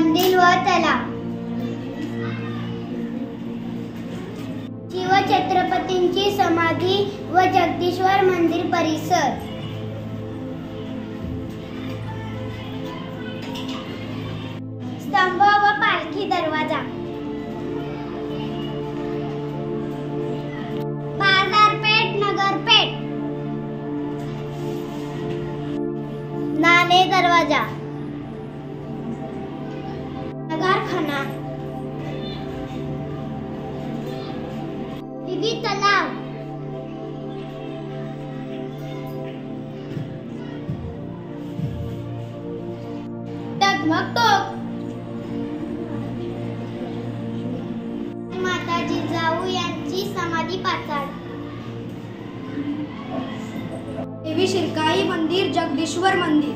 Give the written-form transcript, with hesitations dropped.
कंदील व तलाव, शिवछत्रपतींची समाधी व जगदीश्वर मंदिर परिसर, स्तंभ व पालखी दरवाजा, बाजारपेठ, नगरपेठ, नाणे दरवाजा, नगारखाना, विविध तलाव, डगमग टोक, माता जिजाऊ यांची समाधी पाचाड, देवी शिरकाई मंदिर, जगदीश्वर मंदिर,